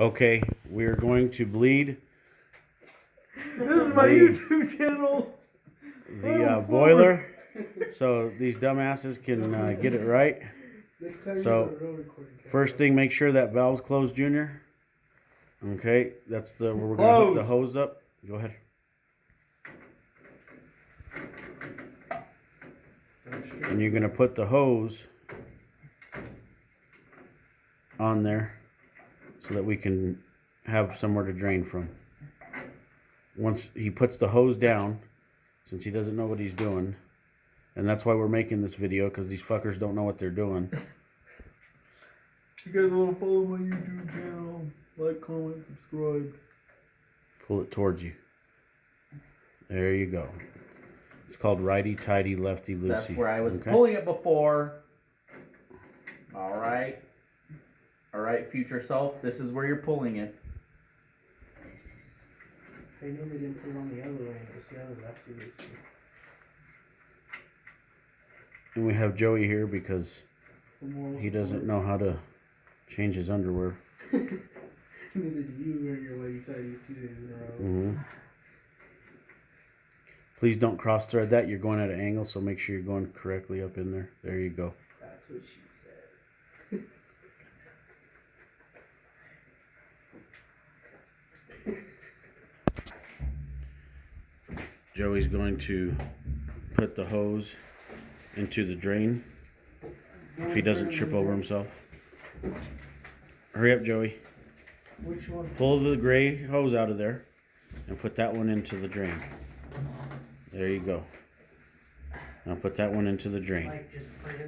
Okay, we're going to bleed This is my YouTube channel. the boiler so these dumbasses can get it right. So first thing, make sure that valve's closed, Junior. Okay, that's the where we're gonna hook the hose up. Go ahead. And you're gonna put the hose on there so that we can have somewhere to drain from. Once he puts the hose down, since he doesn't know what he's doing, and that's why we're making this video, because these fuckers don't know what they're doing. You guys want to follow my YouTube channel? Like, comment, subscribe. Pull it towards you. There you go. It's called righty tighty lefty loosey. That's where I was pulling it before. All right. All right, future self. This is where you're pulling it. I knew they didn't put it on the other way. It was the other lefty loosey. And we have Joey here because he doesn't know how to change his underwear. Neither do you wear your lady tighties 2 days in a row. Mm-hmm. Please don't cross thread that. You're going at an angle, so make sure you're going correctly up in there. There you go. That's what she said. Joey's going to put the hose into the drain if he doesn't trip over himself. Hurry up, Joey. Which one? Pull the gray hose out of there and put that one into the drain. There you go. Now put that one into the drain. Like,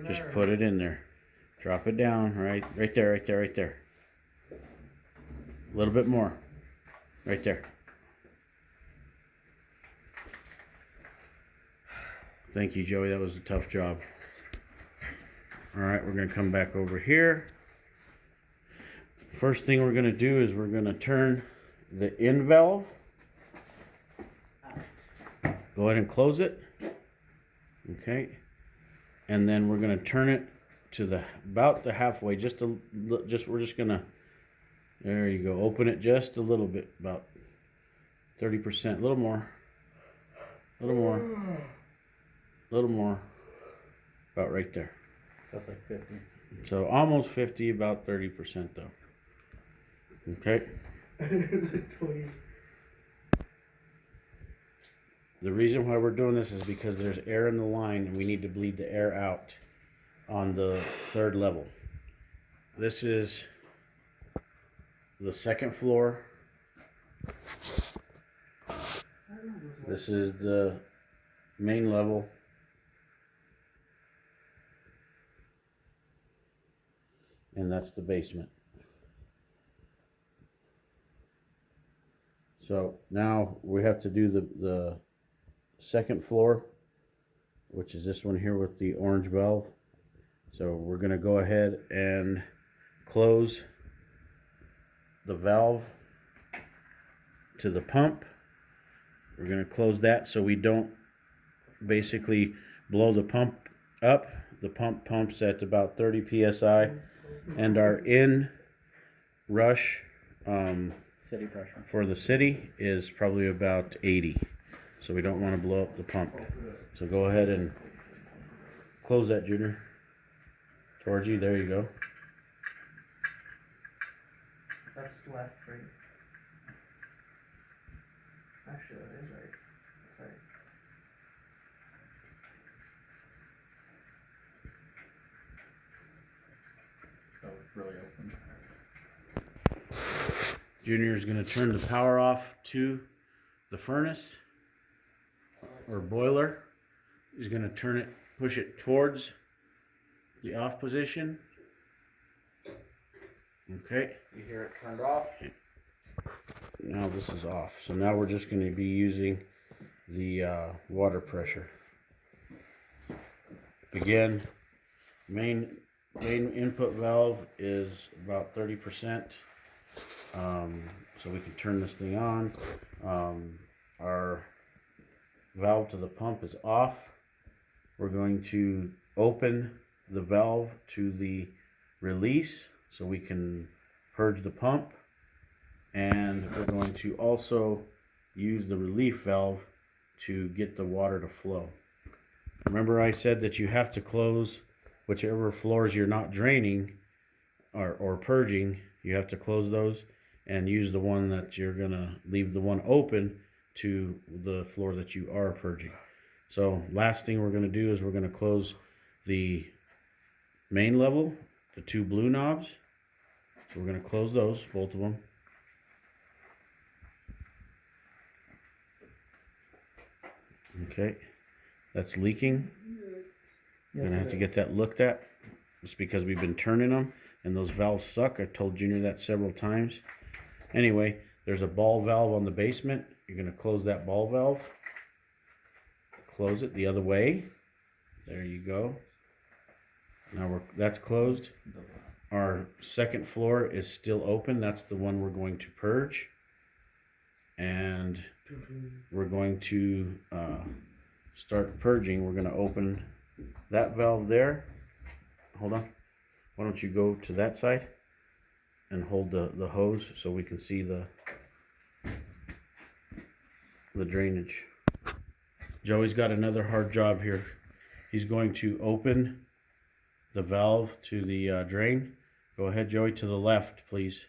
just put it in there. Drop it down, right there, right there, right there. A little bit more. Right there. Thank you, Joey. That was a tough job. All right, we're going to come back over here. First thing we're going to do is we're going to turn the in valve. Go ahead and close it. Okay. And then we're going to turn it to about the halfway. We're just going to, there you go. Open it just a little bit, about 30%, a little more. A little more. A little more. About right there. That's like 50. So almost 50, about 30% though. Okay. There's a 20. The reason why we're doing this is because there's air in the line and we need to bleed the air out on the third level. This is the second floor. This is the main level. And that's the basement. So now we have to do the second floor, which is this one here with the orange valve. So we're going to go ahead and close the valve to the pump. We're going to close that so we don't basically blow the pump up. The pump pumps at about 30 psi, and our in rush City pressure for the city is probably about 80. So we don't want to blow up the pump. So go ahead and close that, Junior. Towards you. There you go. That's left, right? Actually, that is right. Sorry. so it's really open. Junior is going to turn the power off to the furnace or boiler. He's going to turn it, push it towards the off position. Okay. You hear it turned off? Now this is off. So now we're just going to be using the water pressure. Again, main input valve is about 30%. So we can turn this thing on. Our valve to the pump is off. We're going to open the valve to the release so we can purge the pump. and we're going to also use the relief valve to get the water to flow. Remember I said that you have to close whichever floors you're not draining or purging, you have to close those and use the one that you're gonna leave the one open to the floor that you are purging. So last thing we're gonna do is we're gonna close the main level, the two blue knobs. So we're gonna close those, both of them. Okay, that's leaking. We're gonna have to get that looked at. It's because we've been turning them and those valves suck. I told Junior that several times. Anyway, there's a ball valve on the basement. You're gonna close that ball valve. Close it the other way. There you go. Now that's closed. Our second floor is still open. That's the one we're going to purge. And we're going to start purging. We're going to open that valve there. Hold on. Why don't you go to that side and hold the hose so we can see the drainage. Joey's got another hard job here. He's going to open the valve to the drain. Go ahead, Joey, to the left, please.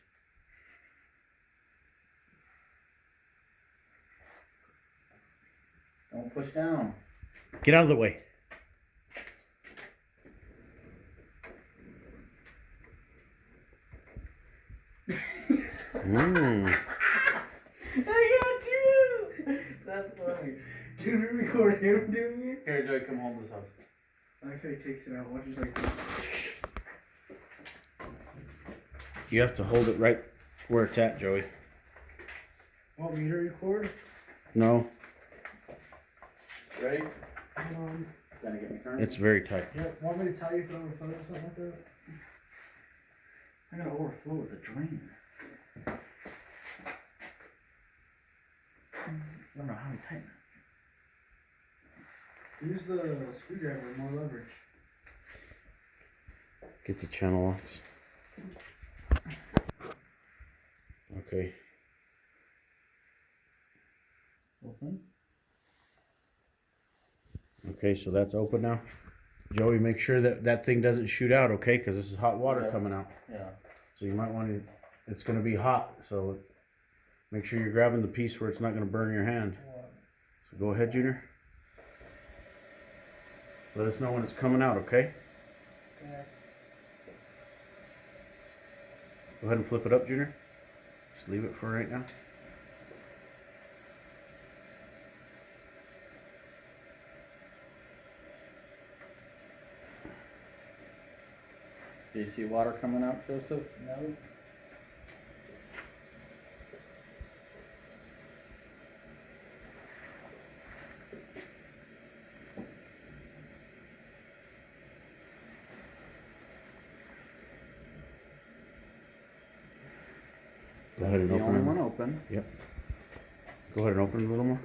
Don't push down. Get out of the way. I got you. That's funny. Dude, we record him doing it? Here, Joey, come home to this house. I like how he takes it out. Watch, he's like, You have to hold it right where it's at, Joey. want me to record? No, Ready? Hold Gonna get me turned. it's very tight. Yeah, want me to tell you if it overflows or something like that? It's not gonna overflow with the drain. I don't know how to tighten it. Use the screwdriver, more leverage. Get the channel locks. Okay. Open. Okay, so that's open now. Joey, make sure that thing doesn't shoot out, okay? Because this is hot water Yeah. coming out. Yeah. So you might want to, it's going to be hot. So make sure you're grabbing the piece where it's not going to burn your hand. So go ahead, Junior. Let us know when it's coming out, okay? Okay. Go ahead and flip it up, Junior. Just leave it for right now. Do you see water coming out, Joseph? No. Go ahead and The open only it. one open. Yep. Go ahead and open it a little more.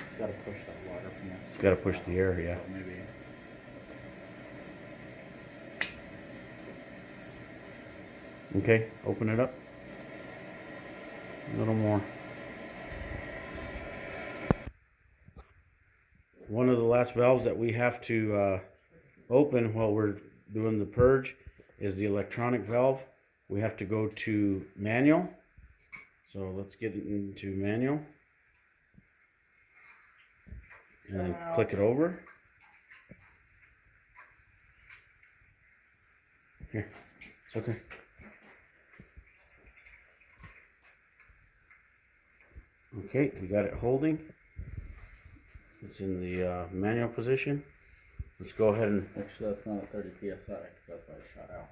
It's gotta push that water from that. It's got to push the air, yeah. So maybe. Okay, open it up. A little more. One of the last valves that we have to open while we're doing the purge is the electronic valve. We have to go to manual. So let's get into manual. And then click it over. Here, it's okay. Okay, we got it holding. It's in the manual position. Let's go ahead and Make sure that's not at 30 psi, because that's why it shot out.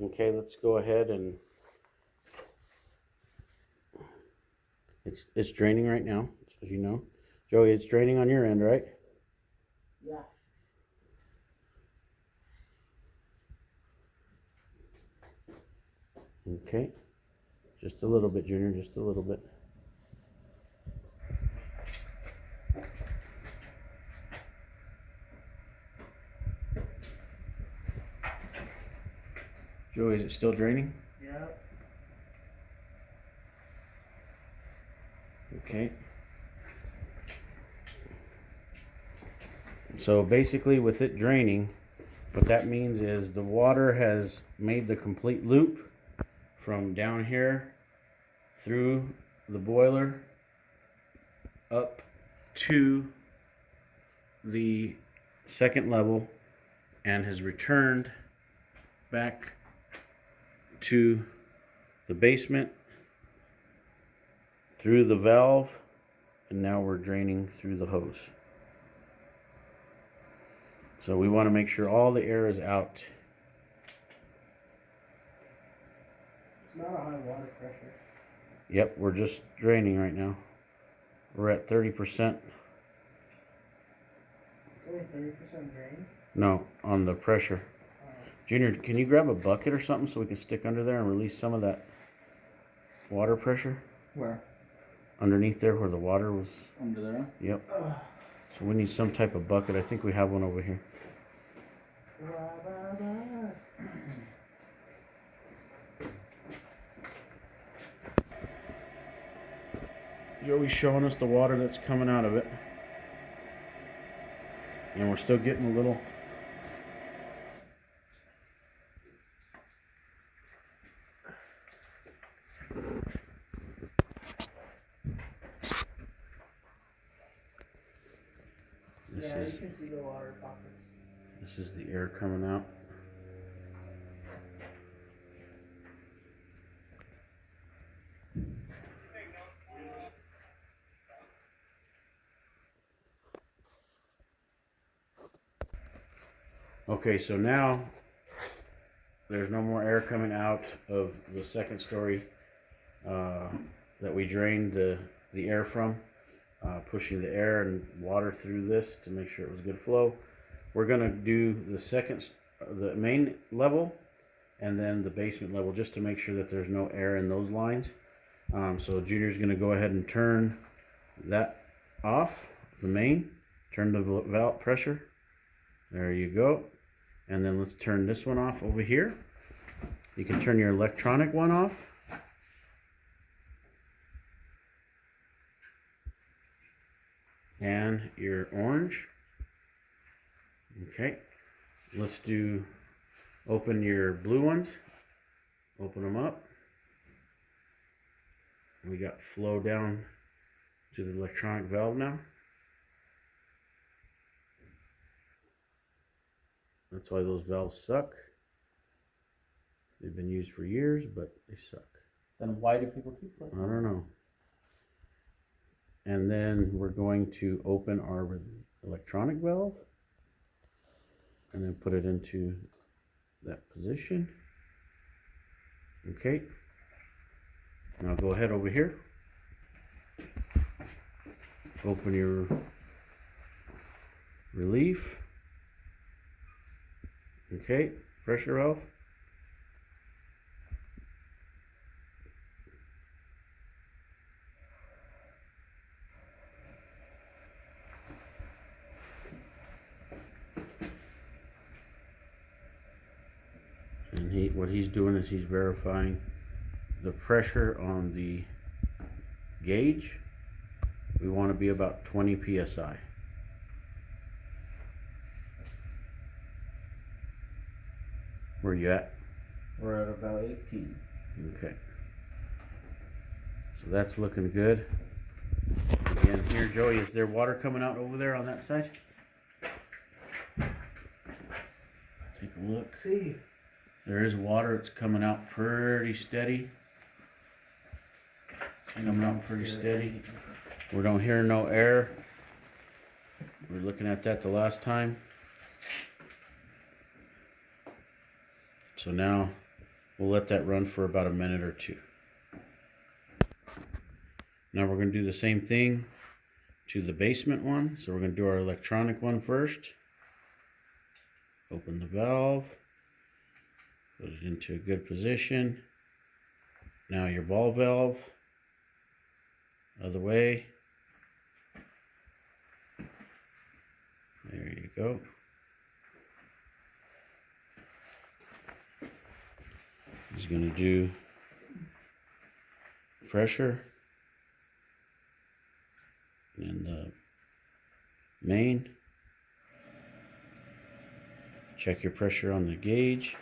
okay, let's go ahead and it's draining right now, as you know. Joey, it's draining on your end, right? Yeah. Okay. Just a little bit, Junior, just a little bit. Joey, is it still draining? Yeah. Okay. So basically with it draining, what that means is the water has made the complete loop from down here through the boiler up to the second level and has returned back to the basement through the valve, and now we're draining through the hose. So we want to make sure all the air is out. It's not a high water pressure. Yep, we're just draining right now. We're at 30%. It's only 30% drain. No, on the pressure. Junior, can you grab a bucket or something so we can stick under there and release some of that water pressure? Where? Underneath there where the water was. Under there? Yep. So we need some type of bucket. I think we have one over here. Joey's showing us the water that's coming out of it. And we're still getting a little. Yeah, you can see the water pockets. This is the air coming out. Okay, so now there's no more air coming out of the second story that we drained the air from, pushing the air and water through this to make sure it was good flow. We're gonna do the main level and then the basement level just to make sure that there's no air in those lines. So Junior's gonna go ahead and turn that off, the main, turn the valve pressure. There you go. And then let's turn this one off over here. You can turn your electronic one off. And your orange. Okay. Let's open your blue ones. Open them up. We got flow down to the electronic valve now. That's why those valves suck. They've been used for years, but they suck. Then why do people keep I putting don't know. And then we're going to open our electronic valve and then put it into that position. Okay. Now go ahead over here. Open your relief. Okay, pressure valve. And what he's doing is he's verifying the pressure on the gauge. We want to be about 20 psi. Where are you at? We're at about 18. Okay. So that's looking good. Again, here, Joey, is there water coming out over there on that side? Take a look. See. There is water. It's coming out pretty steady. Coming out pretty steady. We don't hear no air. We were looking at that the last time. So now we'll let that run for about a minute or two. Now we're going to do the same thing to the basement one. So we're going to do our electronic one first. Open the valve. Put it into a good position. Now your ball valve, other way. There you go. He's going to do pressure and the main. Check your pressure on the gauge.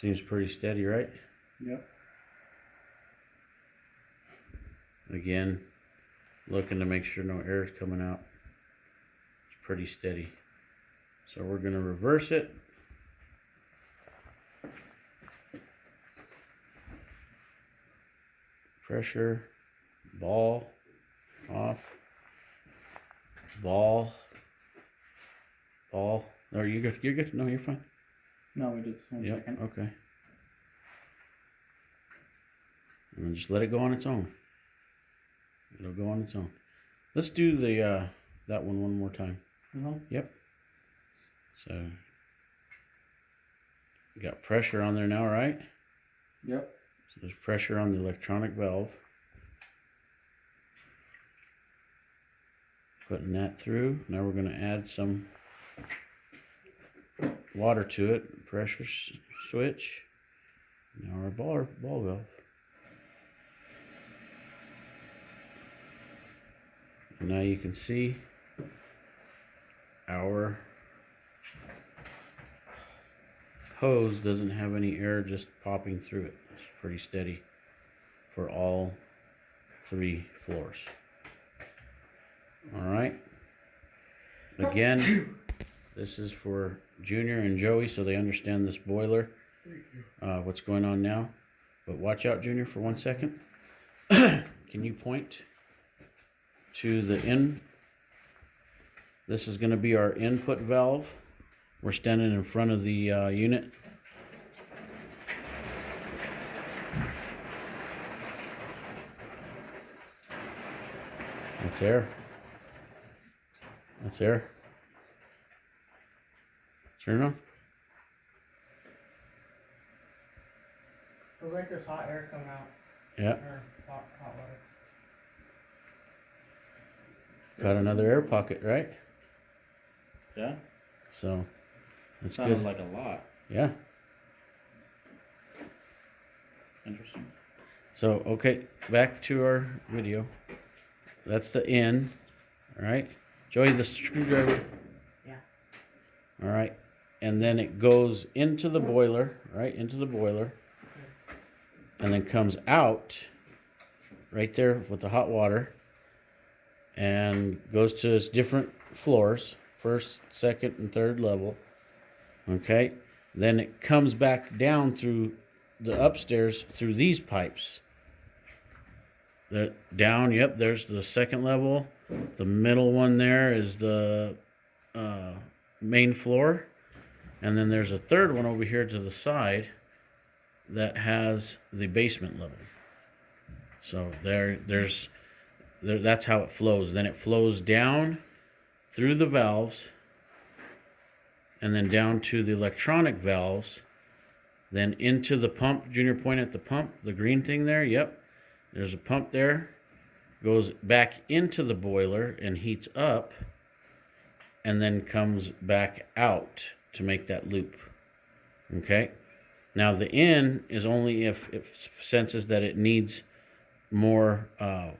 Seems pretty steady, right? Yep. Again, looking to make sure no air is coming out. It's pretty steady. So we're going to reverse it. Pressure, ball, off, ball, ball. No, you're good. You're good. No, you're fine. No, we did this one Yep. second. Okay. And then just let it go on its own. It'll go on its own. Let's do the that one more time. Yep. So you got pressure on there now, right? Yep. So there's pressure on the electronic valve. Putting that through. Now we're going to add some water to it. Pressure switch. Now our ball valve. And now you can see our hose doesn't have any air just popping through it. It's pretty steady for all 3 floors. All right. Again, this is for Junior and Joey so they understand this boiler, what's going on now. But watch out, Junior, for 1 second. Can you point to the in? This is going to be our input valve. We're standing in front of the unit. That's air. That's air. Turn it on. Feels like there's hot air coming out. Yeah. Or hot water. Got another air pocket, right? Yeah. So that's Sounded good. like a lot. Yeah. Interesting. So okay, back to our video. That's the in. All right. Joey, the screwdriver. Yeah. All right. And then it goes into the boiler, right? Into the boiler. And then comes out right there with the hot water and goes to its different floors, first, second, and third level. Okay. Then it comes back down through the upstairs through these pipes. Down, yep, there's the second level. The middle one there is the main floor. And then there's a third one over here to the side that has the basement level. So that's how it flows. Then it flows down through the valves and then down to the electronic valves, then into the pump. Junior, point at the pump, the green thing there. Yep. There's a pump there, goes back into the boiler and heats up, and then comes back out to make that loop. Okay? Now the in is only if it senses that it needs more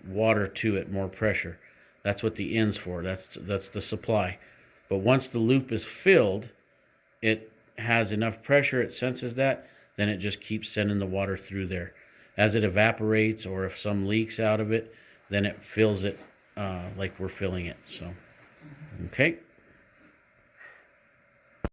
water to it, more pressure. That's what the in's for. That's the supply. But once the loop is filled, it has enough pressure, it senses that, then it just keeps sending the water through there. As it evaporates or if some leaks out of it, then it fills it like we're filling it. So, okay.